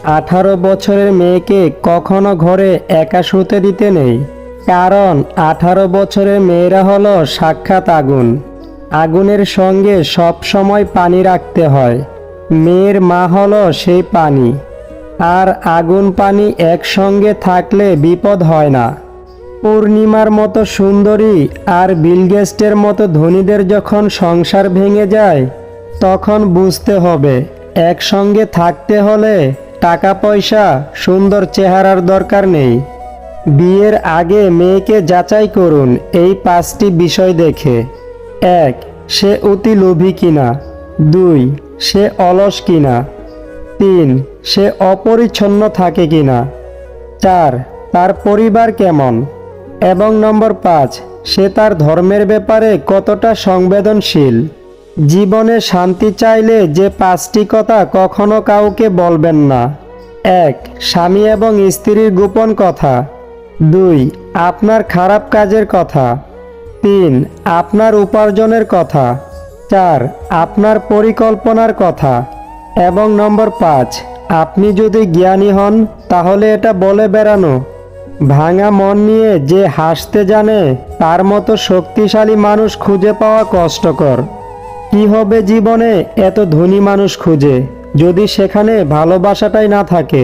18 বছরের মেয়েকে কখনো ঘরে একা শুতে দিতে নেই, কারণ 18 বছরের মেয়েরা হলো সাক্ষাৎ আগুন। আগুনের সঙ্গে সব সময় পানি রাখতে হয়। মেয়ের মা হলো সেই পানি। আর আগুন পানি একসঙ্গে থাকলে বিপদ হয় না। পূর্ণিমার মতো সুন্দরী আর বিলগেস্টের মতো ধনীদের যখন সংসার ভেঙে যায়, তখন বুঝতে হবে একসঙ্গে থাকতে হলে টাকা পয়সা সুন্দর চেহারার দরকার নেই। বিয়ের আগে মেয়েকে যাচাই করুন এই 5টি বিষয় দেখে। 1. সে অতি লোভী কিনা। 2. সে অলস কিনা। 3. সে অপরিচ্ছন্ন থাকে কিনা। 4. তার পরিবার কেমন। এবং নম্বর 5. সে তার ধর্মের ব্যাপারে কতটা সংবেদনশীল। জীবনে শান্তি চাইলে যে 5টি কথা কখনো কাউকে বলবেন না। 1. স্বামী এবং স্ত্রীর গোপন কথা। 2. আপনার খারাপ কাজের কথা। 3. আপনার উপার্জনের কথা। 4. আপনার পরিকল্পনার কথা। এবং নম্বর 5. আপনি যদি জ্ঞানী হন তাহলে এটা বলে বেড়ানো। ভাঙা মন নিয়ে যে হাসতে জানে তার মতো শক্তিশালী মানুষ খুঁজে পাওয়া কষ্টকর। কি হবে জীবনে এত ধনী মানুষ খুঁজে, যদি সেখানে ভালোবাসাটাই না থাকে?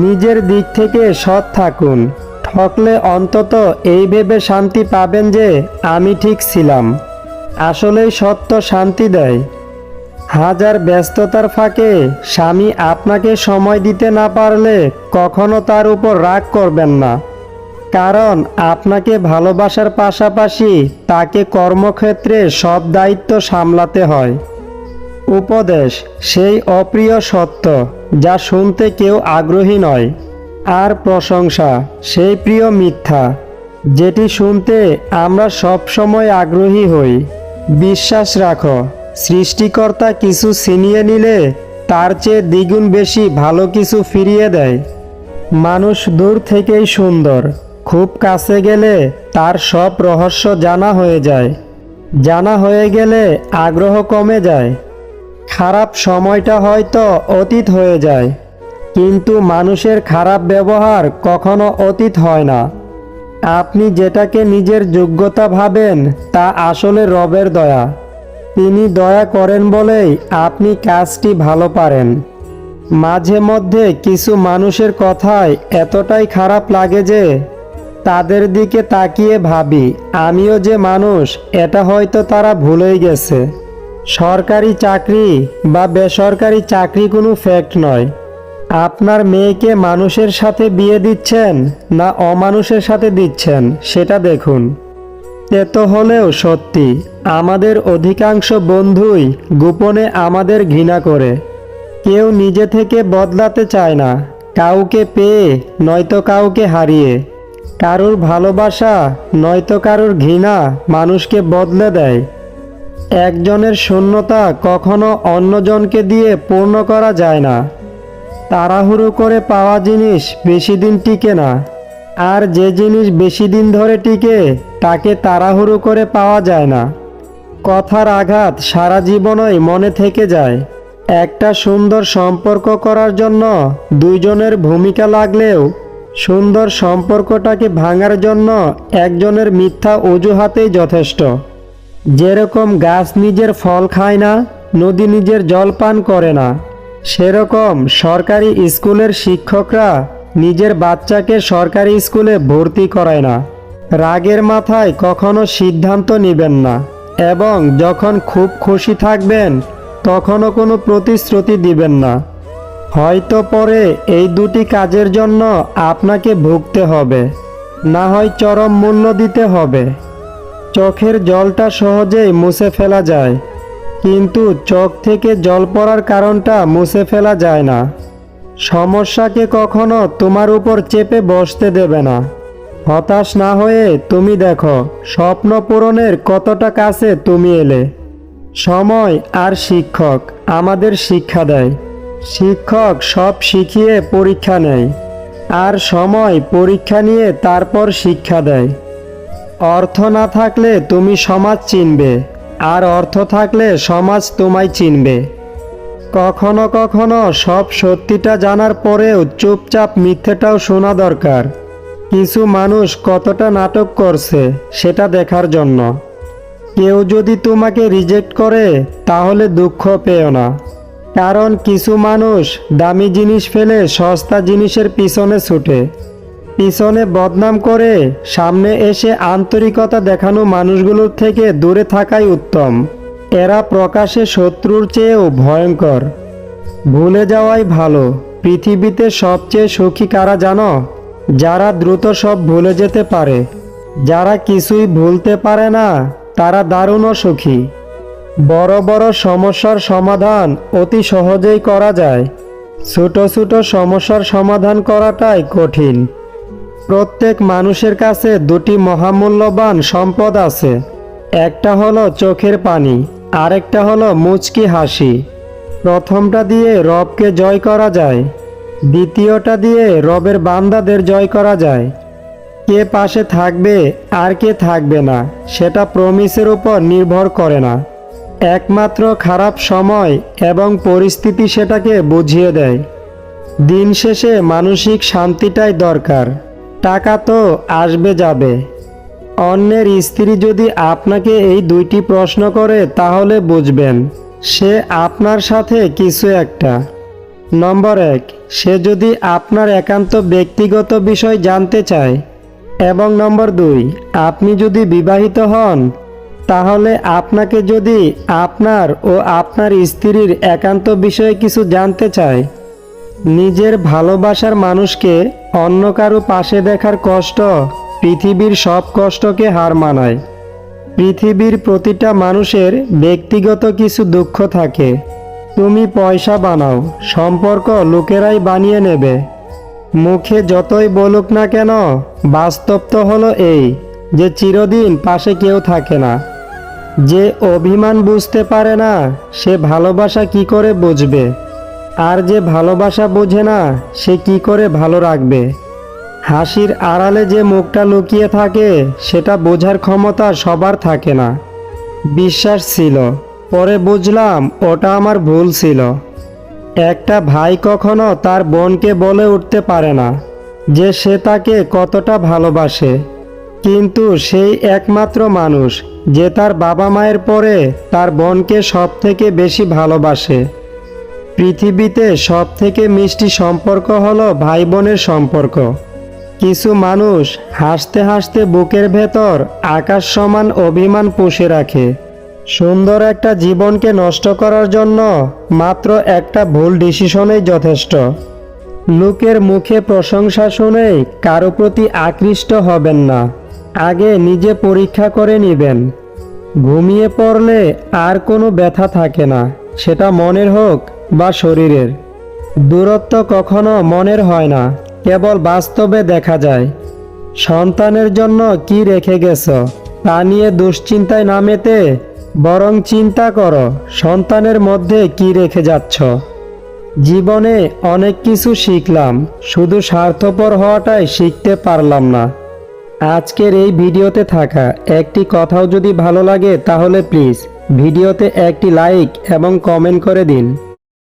নিজের দিক থেকে সৎ থাকুন। ঠকলে অন্তত এই ভেবে শান্তি পাবেন যে আমি ঠিক ছিলাম। আসলেই সত্য শান্তি দেয়। হাজার ব্যস্ততার ফাঁকে স্বামী আপনাকে সময় দিতে না পারলে কখনো তার উপর রাগ করবেন না, কারণ আপনাকে ভালোবাসার পাশাপাশি তাকে কর্মক্ষেত্রে সব দায়িত্ব সামলাতে হয়। উপদেশ সেই অপ্রিয় সত্য যা শুনতে কেউ আগ্রহী নয়। আর প্রশংসা সেই প্রিয় মিথ্যা যেটি শুনতে আমরা সব সময় আগ্রহী হই। বিশ্বাস রাখো, সৃষ্টিকর্তা কিছু ছিনিয়ে নিলে তার চেয়ে দ্বিগুণ বেশি ভালো কিছু ফিরিয়ে দেয়। মানুষ দূর থেকেই সুন্দর, খুব কাছে গেলে তার সব রহস্য জানা হয়ে যায়। জানা হয়ে গেলে আগ্রহ কমে যায়। খারাপ সময়টা হয়তো অতীত হয়ে যায়, কিন্তু মানুষের খারাপ ব্যবহার কখনো অতীত হয় না। আপনি যেটাকে নিজের যোগ্যতা ভাবেন তা আসলে রবের দয়া। তিনি দয়া করেন বলেই আপনি কাজটি ভালো পারেন। মাঝে মধ্যে কিছু মানুষের কথায় এতটাই খারাপ লাগে যে তাদের দিকে তাকিয়ে ভাবি আমিও যে মানুষ, এটা হয়তো তারা ভুলেই গেছে। সরকারি চাকরি বা বেসরকারি চাকরি কোনো ফ্যাক্ট নয়। আপনার মেয়েকে মানুষের সাথে বিয়ে দিচ্ছেন না অমানুষের সাথে দিচ্ছেন সেটা দেখুন। তো হলেও সত্যি, আমাদের অধিকাংশ বন্ধুই গোপনে আমাদের ঘৃণা করে। কেউ নিজে থেকে বদলাতে চায় না, কাউকে পেয়ে নয়তো কাউকে হারিয়ে। কারুর ভালোবাসা নয়তো কারুর ঘৃণা মানুষকে বদলে দেয়। একজনের শূন্যতা কখনো অন্যজনকে দিয়ে পূর্ণ করা যায় না। তাড়াহুড়ো করে পাওয়া জিনিস বেশি দিন টিকে না, আর যে জিনিস বেশি দিন ধরে টিকে তাকে তাড়াহুড়ো করে পাওয়া যায় না। কথার আঘাত সারা জীবনই মনে থেকে যায়। একটা সুন্দর সম্পর্ক করার জন্য দুইজনের ভূমিকা লাগলেও সুন্দর সম্পর্কটাকে ভাঙার জন্য একজনের মিথ্যা অজুহাতেই যথেষ্ট। যেরকম গাছ নিজের ফল খায় না, নদী নিজের জল পান করে না, সেরকম সরকারি স্কুলের শিক্ষকরা নিজের বাচ্চাকে সরকারি স্কুলে ভর্তি করায় না। রাগের মাথায় কখনো সিদ্ধান্ত নেবেন না, এবং যখন খুব খুশি থাকবেন তখনও কোনো প্রতিশ্রুতি দিবেন না। হয়তো পরে এই দুটি কাজের জন্য আপনাকে ভুগতে হবে, না হয় চরম মূল্য দিতে হবে। চোখের জলটা সহজেই মুছে ফেলা যায়, কিন্তু চোখ থেকে জল পড়ার কারণটা মুছে ফেলা যায় না। সমস্যাকে কখনো তোমার উপর চেপে বসতে দেবে না। হতাশ না হয়ে তুমি দেখো স্বপ্ন পূরণের কতটা কাছে তুমি এলে। সময় আর শিক্ষক আমাদের শিক্ষা দেয়। শিক্ষক সব শিখিয়ে পরীক্ষা নেয়, আর সময় পরীক্ষা নিয়ে তারপর শিক্ষা দেয়। অর্থ না থাকলে তুমি সমাজ চিনবে, আর অর্থ থাকলে সমাজ তোমায় চিনবে। কখনো কখনো সব সত্যিটা জানার পরেও চুপচাপ মিথ্যেটাও শোনা দরকার। কিছু মানুষ কতটা নাটক করছে সেটা দেখার জন্য। কেউ যদি তোমাকে রিজেক্ট করে তাহলে দুঃখ পেও না, কারণ কিছু মানুষ দামি জিনিস ফেলে সস্তা জিনিসের পিছনে ছুটে। পিছনে বদনাম করে সামনে এসে আন্তরিকতা দেখানো মানুষগুলোর থেকে দূরে থাকাই উত্তম। এরা প্রকাশে শত্রুর চেয়েও ভয়ঙ্কর। ভুলে যাওয়াই ভালো। পৃথিবীতে সবচেয়ে সুখী কারা জানো? যারা দ্রুত সব ভুলে যেতে পারে। যারা কিছুই ভুলতে পারে না তারা দারুণ সুখী। বড় বড় সমস্যার সমাধান অতি সহজেই করা যায়, ছোট ছোট সমস্যার সমাধান করাটাই কঠিন। প্রত্যেক মানুষের কাছে দুটি মহামূল্যবান সম্পদ আছে। একটা হলো চোখের পানি, আরেকটা হলো মুচকি হাসি। প্রথমটা দিয়ে রবকে জয় করা যায়, দ্বিতীয়টা দিয়ে রবের বান্দাদের জয় করা যায়। কে পাশে থাকবে আর কে থাকবে না সেটা প্রমিসের উপর নির্ভর করে না। একমাত্র খারাপ সময় এবং পরিস্থিতি সেটাকে বুঝিয়ে দেয়। দিন শেষে মানসিক শান্তিটাই দরকার। টাকা তো আসবে যাবে। অন্যের স্ত্রী যদি আপনাকে এই দুইটি প্রশ্ন করে তাহলে বুঝবেন সে আপনার সাথে কিছু একটা। নম্বর 1, সে যদি আপনার একান্ত ব্যক্তিগত বিষয় জানতে চায়। এবং নম্বর 2, আপনি যদি বিবাহিত হন তাহলে আপনাকে যদি আপনার ও আপনার স্ত্রীর একান্ত বিষয়ে কিছু জানতে চায়। নিজের ভালোবাসার মানুষকে অন্য কারো পাশে দেখার কষ্ট পৃথিবীর সব কষ্টকে হার মানায়। পৃথিবীর প্রতিটা মানুষের ব্যক্তিগত কিছু দুঃখ থাকে। তুমি পয়সা বানাও, সম্পর্ক লোকেরাই বানিয়ে নেবে। মুখে যতই বলুক না কেন, বাস্তব তো হলো এই যে চিরদিন পাশে কেউ থাকে না। যে অভিমান বুঝতে পারে না সে ভালোবাসা কি করে বুঝবে? আর যে ভালোবাসা বোঝে না সে কি করে ভালো রাখবে? হাসির আড়ালে যে মুখটা লুকিয়ে থাকে সেটা বোঝার ক্ষমতা সবার থাকে না। বিশ্বাস ছিল, পরে বুঝলাম ওটা আমার ভুল ছিল। একটা ভাই কখনো তার বোনকে বলে উঠতে পারে না যে সে তাকে কতটা ভালোবাসে, কিন্তু সেই একমাত্র মানুষ যে তার বাবা মায়ের পরে তার বোনকে সব থেকে বেশি ভালোবাসে। পৃথিবীতে সব থেকে মিষ্টি সম্পর্ক হলো ভাই বোনের সম্পর্ক। কিছু মানুষ হাসতে হাসতে বুকের ভেতর আকাশ সমান অভিমান পুষে রাখে। সুন্দর একটা জীবনকে নষ্ট করার জন্য মাত্র একটা ভুল ডিসিশনেই যথেষ্ট। লোকের মুখে প্রশংসা শুনেই কারো প্রতি আকৃষ্ট হবেন না। আগে নিজে পরীক্ষা করে নেবেন। ঘুমিয়ে পড়লে আর কোনো ব্যথা থাকে না, সেটা মনের হোক বা শরীরের। দূরত্ব কখনো মনের হয় না, কেবল বাস্তবে দেখা যায়। সন্তানের জন্য কি রেখে গেছো তা নিয়ে দুশ্চিন্তায় না মেতে বরং চিন্তা করো সন্তানের মধ্যে কি রেখে যাচ্ছ। জীবনে অনেক কিছু শিখলাম, শুধু স্বার্থপর হওয়াটাই শিখতে পারলাম না। আজকের এই ভিডিওতে থাকা একটি কথাও যদি ভালো লাগে তাহলে প্লিজ ভিডিওতে একটি লাইক এবং কমেন্ট করে দিন।